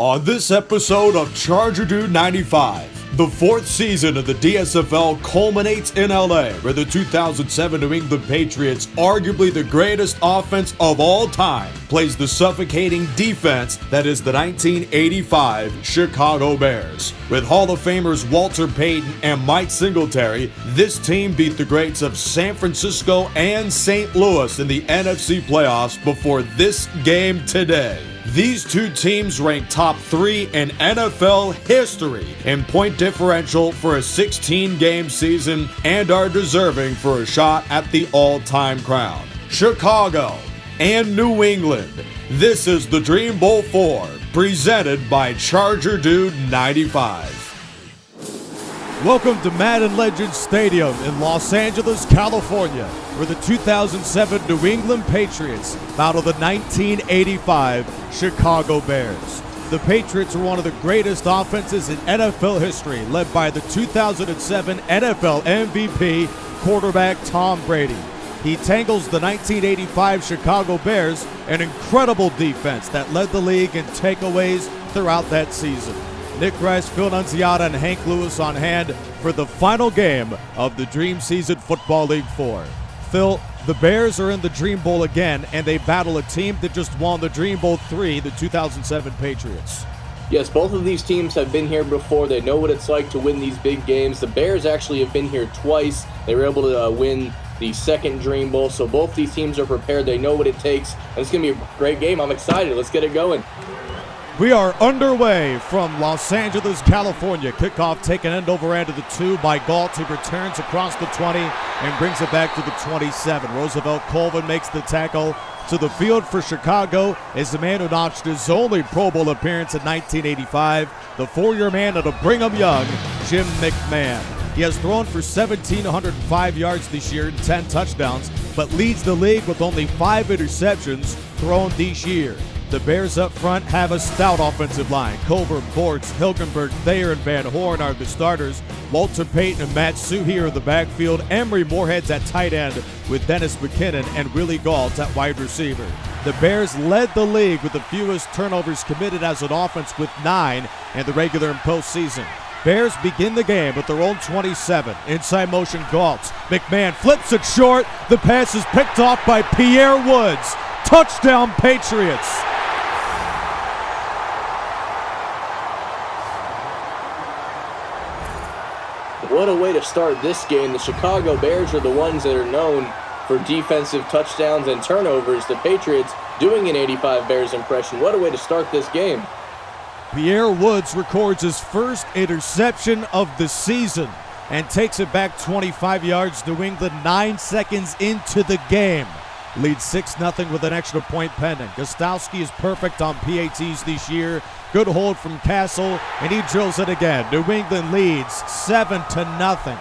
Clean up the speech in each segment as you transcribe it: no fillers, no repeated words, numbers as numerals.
On this episode of Charger Dude 95, the fourth season of the DSFL culminates in LA, where the 2007 New England Patriots, arguably the greatest offense of all time, plays the suffocating defense that is the 1985 Chicago Bears. With Hall of Famers Walter Payton and Mike Singletary, this team beat the greats of San Francisco and St. Louis in the NFC playoffs before this game today. These two teams rank top 3 in NFL history in point differential for a 16-game season and are deserving for a shot at the all-time crown. Chicago and New England. This is the Dream Bowl 4, presented by Charger Dude 95. Welcome to Madden Legends Stadium in Los Angeles, California, where the 2007 New England Patriots battle the 1985 Chicago Bears. The Patriots are one of the greatest offenses in NFL history, led by the 2007 NFL MVP quarterback Tom Brady. He tangles the 1985 Chicago Bears, an incredible defense that led the league in takeaways throughout that season. Nick Rice, Phil Nunziata, and Hank Lewis on hand for the final game of the Dream Season Football League 4. Phil, the Bears are in the Dream Bowl again, and they battle a team that just won the Dream Bowl 3, the 2007 Patriots. Yes, both of these teams have been here before. They know what it's like to win these big games. The Bears actually have been here twice. They were able to win the second Dream Bowl, so both these teams are prepared. They know what it takes, and it's going to be a great game. I'm excited. Let's get it going. We are underway from Los Angeles, California. Kickoff taken end over end of the 2 by Galt, who returns across the 20 and brings it back to the 27. Roosevelt Colvin makes the tackle. To the field for Chicago is the man who notched his only Pro Bowl appearance in 1985, the 4-year man that'll bring him young, Jim McMahon. He has thrown for 1,705 yards this year and 10 touchdowns, but leads the league with only 5 interceptions thrown this year. The Bears up front have a stout offensive line. Culver, Bortz, Hilgenberg, Thayer, and Van Horn are the starters. Walter Payton and Matt Suhey are in the backfield. Emery Moorhead's at tight end with Dennis McKinnon and Willie Gault at wide receiver. The Bears led the league with the fewest turnovers committed as an offense with 9 in the regular and postseason. Bears begin the game at their own 27. Inside motion Gault. McMahon flips it short. The pass is picked off by Pierre Woods. Touchdown Patriots. What a way to start this game. The Chicago Bears are the ones that are known for defensive touchdowns and turnovers. The Patriots doing an 85 Bears impression. What a way to start this game. Pierre Woods records his first interception of the season and takes it back 25 yards. New England 9 seconds into the game leads 6-0 with an extra point pending. Gostowski is perfect on PATs this year. Good hold from Castle, and he drills it again. New England leads 7-0.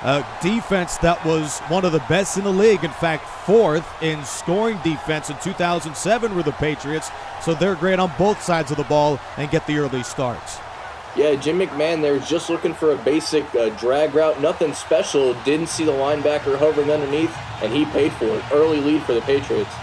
A defense that was one of the best in the league. In fact, 4th in scoring defense in 2007 were the Patriots. So they're great on both sides of the ball and get the early starts. Yeah, Jim McMahon there just looking for a basic drag route. Nothing special. Didn't see the linebacker hovering underneath, and he paid for it. Early lead for the Patriots.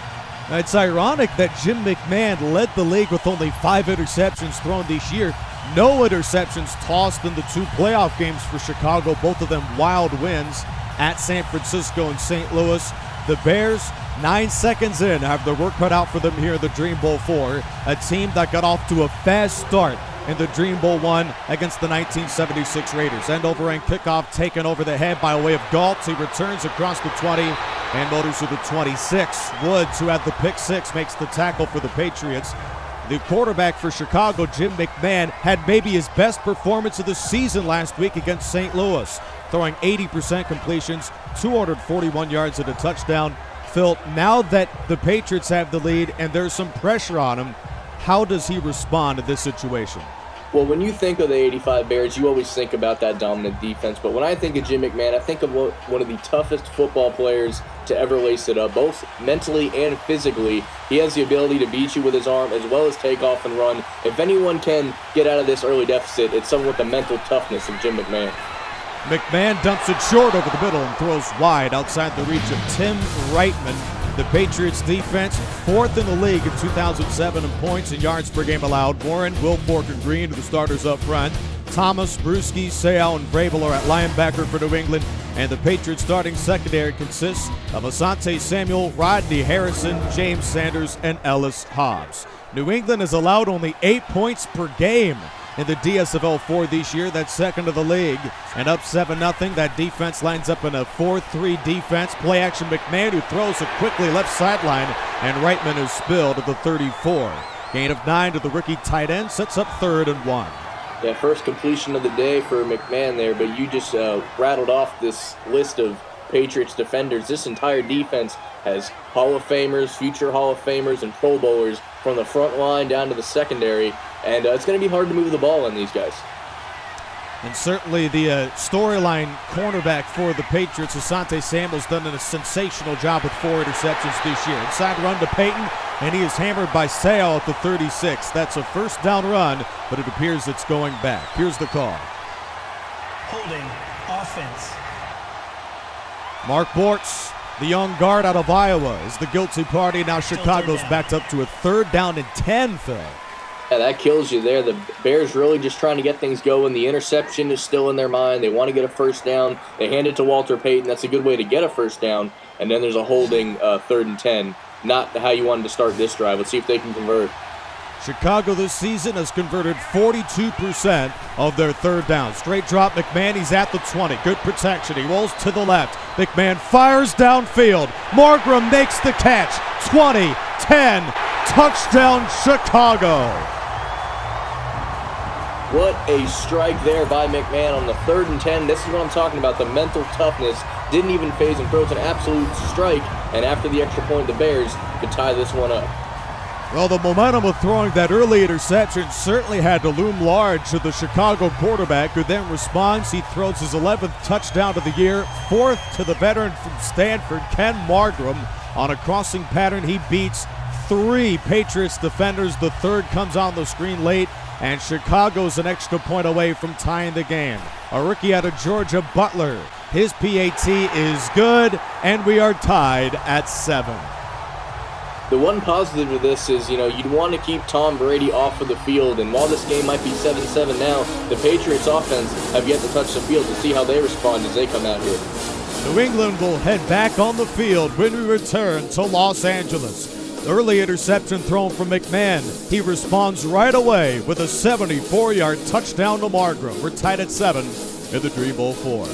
It's ironic that Jim McMahon led the league with only 5 interceptions thrown this year. No interceptions tossed in the 2 playoff games for Chicago, both of them wild wins at San Francisco and St. Louis. The Bears, 9 seconds in, have their work cut out for them here in the Dream Bowl 4, a team that got off to a fast start in the Dream Bowl 1 against the 1976 Raiders. End over end kickoff taken over the head by way of Galt. He returns across the 20 and motors to the 26. Woods, who had the pick 6, makes the tackle for the Patriots. The quarterback for Chicago, Jim McMahon, had maybe his best performance of the season last week against St. Louis, throwing 80% completions, 241 yards and a touchdown. Phil, now that the Patriots have the lead and there's some pressure on him, how does he respond to this situation? Well, when you think of the 85 Bears, you always think about that dominant defense. But when I think of Jim McMahon, I think of one of the toughest football players to ever lace it up, both mentally and physically. He has the ability to beat you with his arm as well as take off and run. If anyone can get out of this early deficit, it's someone with the mental toughness of Jim McMahon. McMahon dumps it short over the middle and throws wide outside the reach of Tim Reitman. The Patriots defense, 4th in the league in 2007 in points and yards per game allowed. Warren, Wilfork, and Green are the starters up front. Thomas, Bruschi, Seau, and Vrabel are at linebacker for New England. And the Patriots starting secondary consists of Asante Samuel, Rodney Harrison, James Sanders, and Ellis Hobbs. New England has allowed only 8 points per game in the DSFL 4 this year. That's second to the league. And up 7-0. That defense lines up in a 4-3 defense. Play action McMahon, who throws it quickly left sideline, and Reitman is spilled at the 34. Gain of 9 to the rookie tight end, sets up 3rd and 1. Yeah, first completion of the day for McMahon there, but you just rattled off this list of Patriots defenders. This entire defense has Hall of Famers, future Hall of Famers, and Pro Bowlers from the front line down to the secondary, and it's going to be hard to move the ball on these guys. And certainly the storyline cornerback for the Patriots, Asante Samuel's done a sensational job with 4 interceptions this year. Inside run to Payton, and he is hammered by Seau at the 36. That's a first down run, but it appears it's going back. Here's the call. Holding offense. Mark Bortz, the young guard out of Iowa, is the guilty party. Now Chicago's backed up to a 3rd down and 10, Phil. Yeah, that kills you there. The Bears really just trying to get things going. The interception is still in their mind. They want to get a first down. They hand it to Walter Payton. That's a good way to get a first down. And then there's a holding 3rd and 10. Not how you wanted to start this drive. Let's see if they can convert. Chicago this season has converted 42% of their 3rd down. Straight drop, McMahon, he's at the 20. Good protection, he rolls to the left. McMahon fires downfield. Margram makes the catch. 20, 10, touchdown Chicago. What a strike there by McMahon on the 3rd and 10. This is what I'm talking about. The mental toughness didn't even phase him. Throws an absolute strike. And after the extra point, the Bears could tie this one up. Well, the momentum of throwing that early interception certainly had to loom large to the Chicago quarterback, who then responds. He throws his 11th touchdown of the year, 4th to the veteran from Stanford, Ken Margram. On a crossing pattern, he beats 3 Patriots defenders. The 3rd comes on the screen late, and Chicago's an extra point away from tying the game. A rookie out of Georgia, Butler. His PAT is good, and we are tied at 7. The one positive of this is, you'd want to keep Tom Brady off of the field, and while this game might be 7-7 now, the Patriots offense have yet to touch the field to see how they respond as they come out here. New England will head back on the field when we return to Los Angeles. Early interception thrown from McMahon. He responds right away with a 74-yard touchdown to Margram. We're tied at 7 in the Dream Bowl 4.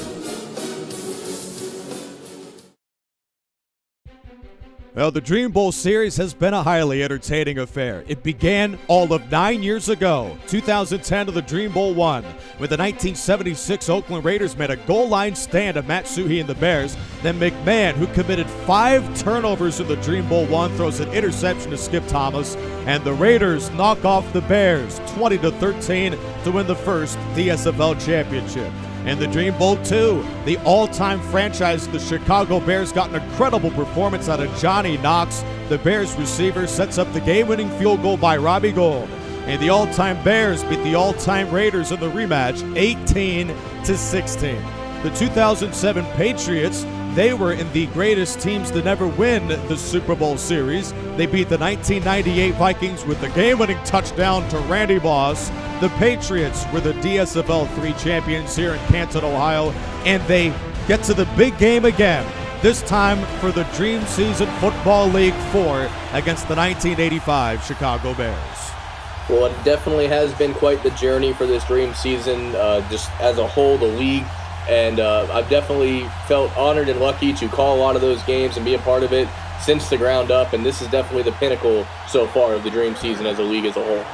Well, the Dream Bowl series has been a highly entertaining affair. It began all of 9 years ago, 2010 to the Dream Bowl 1, when the 1976 Oakland Raiders made a goal line stand of Matt Suhey and the Bears. Then McMahon, who committed 5 turnovers in the Dream Bowl 1, throws an interception to Skip Thomas, and the Raiders knock off the Bears 20-13 to win the first DSFL championship. In the Dream Bowl 2, the all-time franchise, the Chicago Bears, got an incredible performance out of Johnny Knox. The Bears receiver sets up the game-winning field goal by Robbie Gould. And the all-time Bears beat the all-time Raiders in the rematch 18-16. The 2007 Patriots, they were in the greatest teams to never win the Super Bowl series. They beat the 1998 Vikings with the game-winning touchdown to Randy Moss. The Patriots were the DSFL 3 champions here in Canton, Ohio, and they get to the big game again, this time for the Dream Season Football League 4 against the 1985 Chicago Bears. Well, it definitely has been quite the journey for this Dream Season, just as a whole, the league. And I've definitely felt honored and lucky to call a lot of those games and be a part of it since the ground up. And this is definitely the pinnacle so far of the Dream Season as a league as a whole.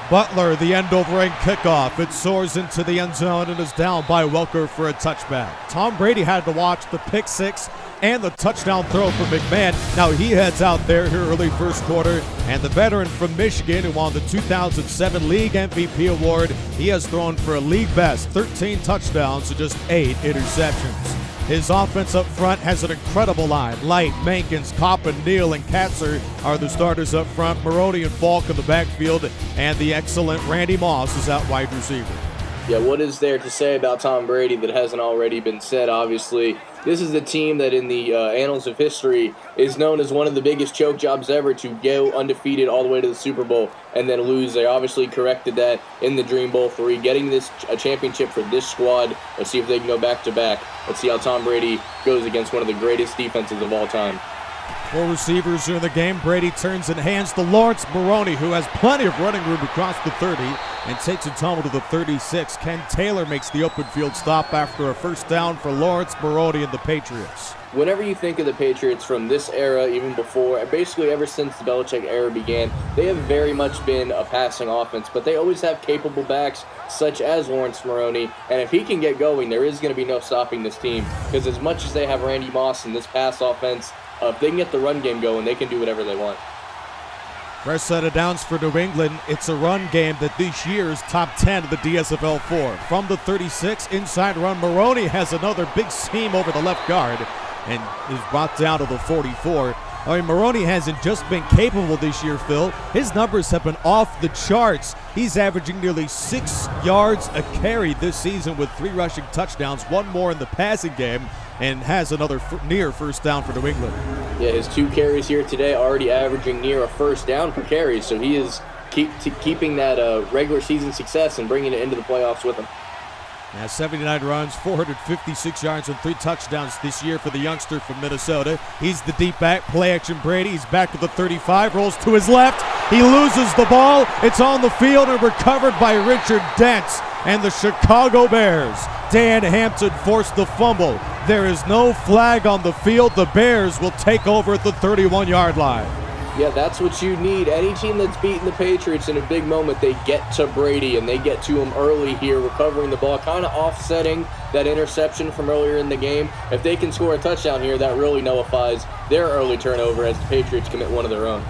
Butler, the end-over-end kickoff. It soars into the end zone and is down by Welker for a touchback. Tom Brady had to watch the pick six and the touchdown throw from McMahon. Now he heads out there here early first quarter, and the veteran from Michigan who won the 2007 League MVP award, he has thrown for a league best 13 touchdowns to just 8 interceptions. His offense up front has an incredible line. Light, Mankins, Coppin, Neal, and Katzer are the starters up front. Maroney and Falk in the backfield, and the excellent Randy Moss is out wide receiver. Yeah, what is there to say about Tom Brady that hasn't already been said? Obviously, This is a team that in the annals of history is known as one of the biggest choke jobs ever to go undefeated all the way to the Super Bowl and then lose. They obviously corrected that in the Dream Bowl 3, getting this a championship for this squad. Let's see if they can go back-to-back. Let's see how Tom Brady goes against one of the greatest defenses of all time. 4 receivers are in the game. Brady turns and hands to Lawrence Maroney, who has plenty of running room across the 30 and takes a tumble to the 36. Ken Taylor makes the open field stop after a first down for Lawrence Maroney and the Patriots. Whenever you think of the Patriots from this era, even before, basically ever since the Belichick era began, they have very much been a passing offense, but they always have capable backs such as Lawrence Maroney, and if he can get going, there is going to be no stopping this team, because as much as they have Randy Moss in this pass offense, if they can get the run game going, they can do whatever they want. Fresh set of downs for New England. It's a run game that this year is top 10 of the DSFL4. From the 36, inside run, Maroney has another big seam over the left guard and is brought down to the 44. I mean, Maroney hasn't just been capable this year, Phil. His numbers have been off the charts. He's averaging nearly 6 yards a carry this season with 3 rushing touchdowns, 1 more in the passing game, and has another near first down for New England. Yeah, his 2 carries here today already averaging near a first down per carry, so he is keeping that regular season success and bringing it into the playoffs with him. Now 79 runs, 456 yards, and 3 touchdowns this year for the youngster from Minnesota. He's the deep back, play action Brady. He's back to the 35, rolls to his left. He loses the ball. It's on the field and recovered by Richard Dent and the Chicago Bears. Dan Hampton forced the fumble. There is no flag on the field. The Bears will take over at the 31-yard line. Yeah, that's what you need. Any team that's beaten the Patriots in a big moment, they get to Brady, and they get to him early here, recovering the ball, kind of offsetting that interception from earlier in the game. If they can score a touchdown here, that really nullifies their early turnover as the Patriots commit one of their own.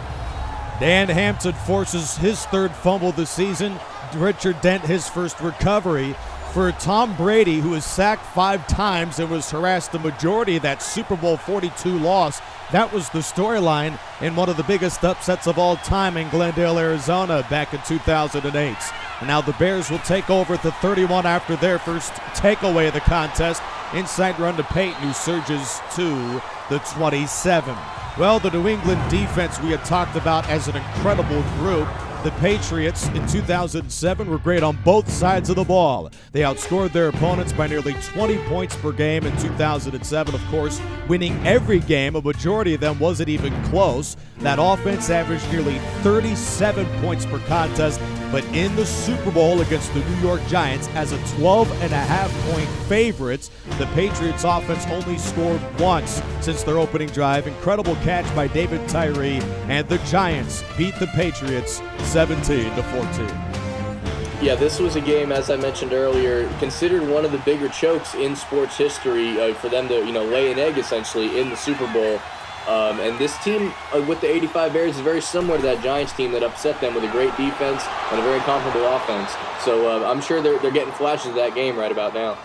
Dan Hampton forces his 3rd fumble this season. Richard Dent his first recovery. For Tom Brady, who was sacked 5 times and was harassed the majority of that Super Bowl 42 loss, that was the storyline in one of the biggest upsets of all time in Glendale, Arizona back in 2008. And now the Bears will take over at the 31 after their first takeaway of the contest. Inside run to Peyton, who surges to the 27. Well, the New England defense we had talked about as an incredible group. The Patriots in 2007 were great on both sides of the ball. They outscored their opponents by nearly 20 points per game in 2007, of course, winning every game. A majority of them wasn't even close. That offense averaged nearly 37 points per contest, but in the Super Bowl against the New York Giants as a 12.5-point favorites, the Patriots offense only scored once since their opening drive. Incredible catch by David Tyree, and the Giants beat the Patriots 17-14. Yeah, this was a game, as I mentioned earlier, considered one of the bigger chokes in sports history for them to, lay an egg essentially in the Super Bowl. And this team with the 85 Bears is very similar to that Giants team that upset them with a great defense and a very comparable offense. So I'm sure they're getting flashes of that game right about now.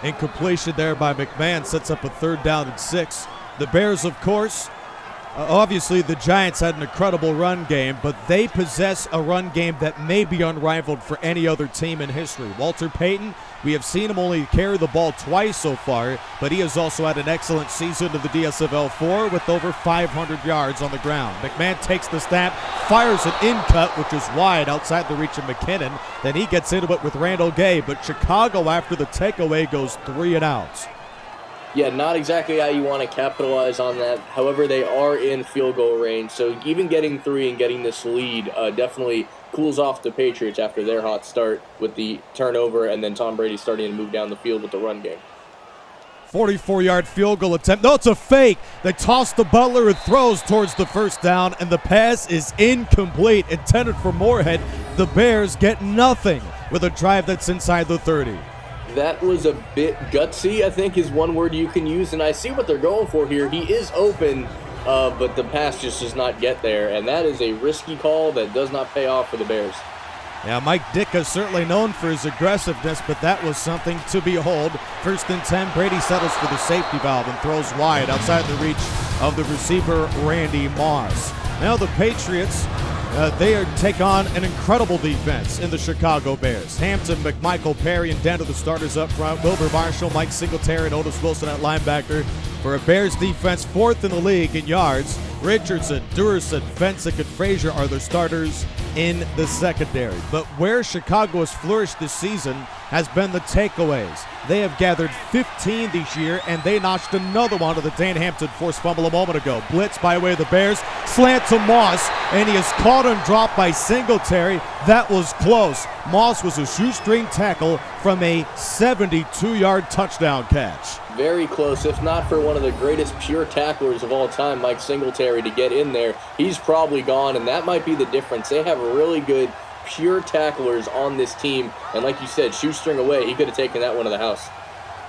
Incompletion there by McMahon sets up a 3rd down and 6. The Bears, of course, obviously the Giants had an incredible run game, but they possess a run game that may be unrivaled for any other team in history. Walter Payton, we have seen him only carry the ball twice so far, but he has also had an excellent season of the DSFL4 with over 500 yards on the ground. McMahon takes the snap, fires an in-cut, which is wide outside the reach of McKinnon. Then he gets into it with Randall Gay, but Chicago, after the takeaway, goes 3 and outs. Yeah, not exactly how you want to capitalize on that. However, they are in field goal range, so even getting 3 and getting this lead definitely cools off the Patriots after their hot start with the turnover and then Tom Brady starting to move down the field with the run game. 44-yard field goal attempt. No, it's a fake. They toss to Butler, who throws towards the first down, and the pass is incomplete, intended for Moorhead. The Bears get nothing with a drive that's inside the 30. That was a bit gutsy, I think is one word you can use, and I see what they're going for here. He is open, but the pass just does not get there, and that is a risky call that does not pay off for the Bears. Yeah, Mike Ditka is certainly known for his aggressiveness, but that was something to behold. 1st and 10, Brady settles for the safety valve and throws wide outside the reach of the receiver, Randy Moss. Now the Patriots They take on an incredible defense in the Chicago Bears. Hampton, McMichael, Perry, and Dent are the starters up front. Wilbur Marshall, Mike Singletary, and Otis Wilson at linebacker. For a Bears defense, fourth in the league in yards, Richardson, Durson, Fensick, and Frazier are their starters in the secondary. But where Chicago has flourished this season has been the takeaways. They have gathered 15 this year, and they notched another one to the Dan Hampton forced fumble a moment ago. Blitz by way of the Bears, slant to Moss, and he is caught and dropped by Singletary. That was close. Moss was a shoestring tackle from a 72-yard touchdown catch. Very close, if not for one of the greatest pure tacklers of all time, Mike Singletary, to get in there. He's probably gone, and that might be the difference. They have really good pure tacklers on this team, and like you said, shoestring away, he could have taken that one to the house.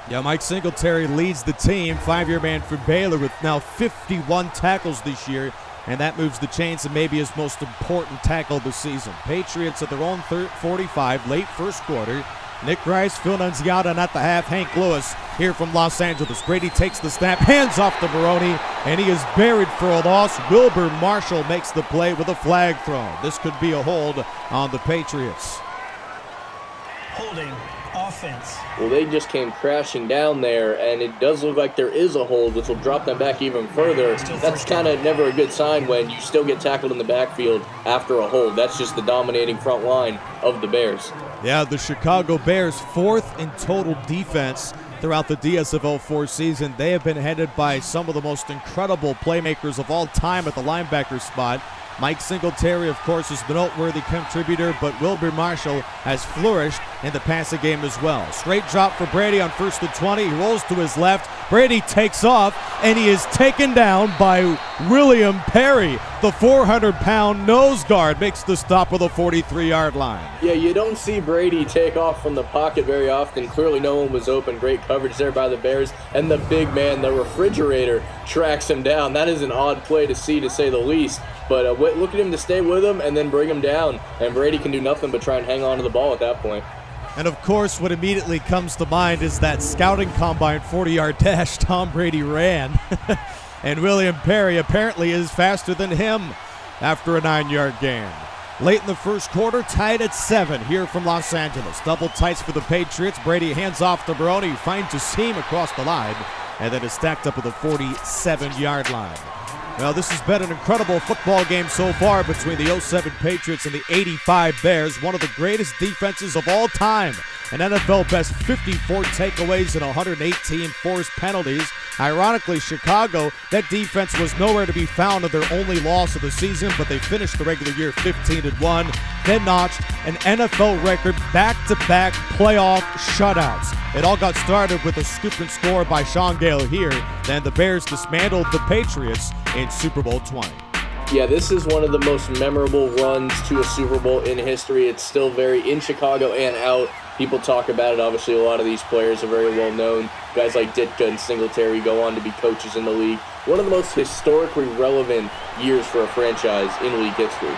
Yeah, Mike Singletary leads the team, five-year man for Baylor, with now 51 tackles this year, and that moves the chains to maybe his most important tackle of the season. Patriots at their own 45, late first quarter. Nick Rice, Phil Nunziata, and at the half, Hank Lewis here from Los Angeles. Brady takes the snap, hands off to Maroney, and he is buried for a loss. Wilbur Marshall makes the play with a flag thrown. This could be a hold on the Patriots. Holding offense. Well, they just came crashing down there, and it does look like there is a hold, which will drop them back even further. That's kind of never a good sign when you still get tackled in the backfield after a hold. That's just the dominating front line of the Bears. Yeah, the Chicago Bears, fourth in total defense throughout the DSFL 4 season. They have been headed by some of the most incredible playmakers of all time at the linebacker spot. Mike Singletary, of course, is the noteworthy contributor, but Wilbur Marshall has flourished in the passing game as well. Straight drop for Brady on 1st and 20. He rolls to his left. Brady takes off, and he is taken down by William Perry. The 400-pound nose guard makes the stop of the 43-yard line. Yeah, you don't see Brady take off from the pocket very often. Clearly no one was open. Great coverage there by the Bears. And the big man, the refrigerator, tracks him down. That is an odd play to see, to say the least. But look at him to stay with him and then bring him down. And Brady can do nothing but try and hang on to the ball at that point. And, of course, what immediately comes to mind is that scouting combine 40-yard dash Tom Brady ran. And William Perry apparently is faster than him after a 9-yard gain. Late in the first quarter, tied at 7 here from Los Angeles. Double tights for the Patriots. Brady hands off to Maroney, finds a seam across the line, and then is stacked up at the 47-yard line. Well, this has been an incredible football game so far between the 07 Patriots and the 85 Bears, one of the greatest defenses of all time. An NFL best 54 takeaways and 118 forced penalties. Ironically, Chicago, that defense was nowhere to be found in their only loss of the season, but they finished the regular year 15-1, then notched an NFL record back-to-back playoff shutouts. It all got started with a scoop and score by Sean Gale here. Then the Bears dismantled the Patriots in Super Bowl 20. Yeah, this is one of the most memorable runs to a Super Bowl in history. It's still very in Chicago and out. People talk about it. Obviously, a lot of these players are very well known. Guys like Ditka and Singletary go on to be coaches in the league. One of the most historically relevant years for a franchise in league history.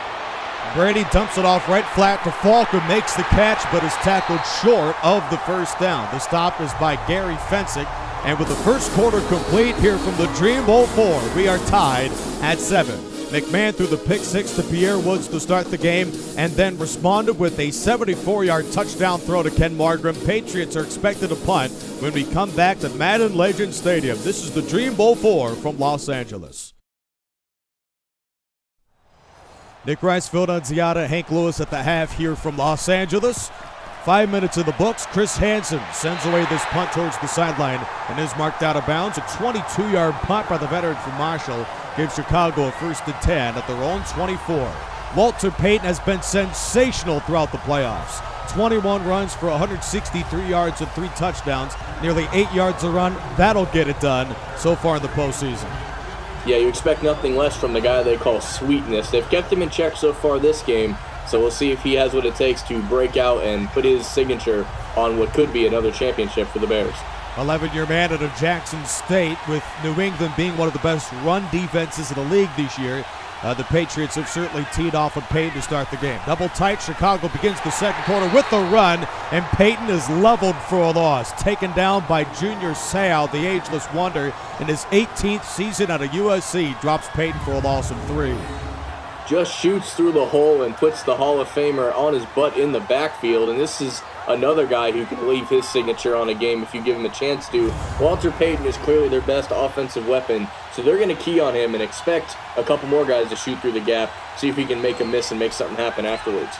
Brady dumps it off right flat to Falk, who makes the catch but is tackled short of the first down. The stop is by Gary Fensick. And with the first quarter complete here from the Dream Bowl 4, we are tied at 7. McMahon threw the pick six to Pierre Woods to start the game and then responded with a 74-yard touchdown throw to Ken Margram. Patriots are expected to punt when we come back to Madden Legend Stadium. This is the Dream Bowl 4 from Los Angeles. Nick Rice, Phil Nunziata, Hank Lewis at the half here from Los Angeles. 5 minutes in the books. Chris Hansen sends away this punt towards the sideline and is marked out of bounds. A 22-yard punt by the veteran from Marshall gives Chicago a 1st and 10 at their own 24. Walter Payton has been sensational throughout the playoffs. 21 runs for 163 yards and 3 touchdowns, nearly 8 yards a run. That'll get it done so far in the postseason. Yeah, you expect nothing less from the guy they call Sweetness. They've kept him in check so far this game, so we'll see if he has what it takes to break out and put his signature on what could be another championship for the Bears. 11-year man out of Jackson State, with New England being one of the best run defenses in the league this year. The Patriots have certainly teed off on Payton to start the game. Double tight, Chicago begins the second quarter with the run, and Payton is leveled for a loss. Taken down by Junior Seau, the ageless wonder, in his 18th season out of USC, drops Payton for a loss of 3. just shoots through the hole and puts the Hall of Famer on his butt in the backfield. And this is another guy who can leave his signature on a game if you give him a chance to. Walter Payton is clearly their best offensive weapon, so they're going to key on him and expect a couple more guys to shoot through the gap, see if he can make a miss and make something happen afterwards.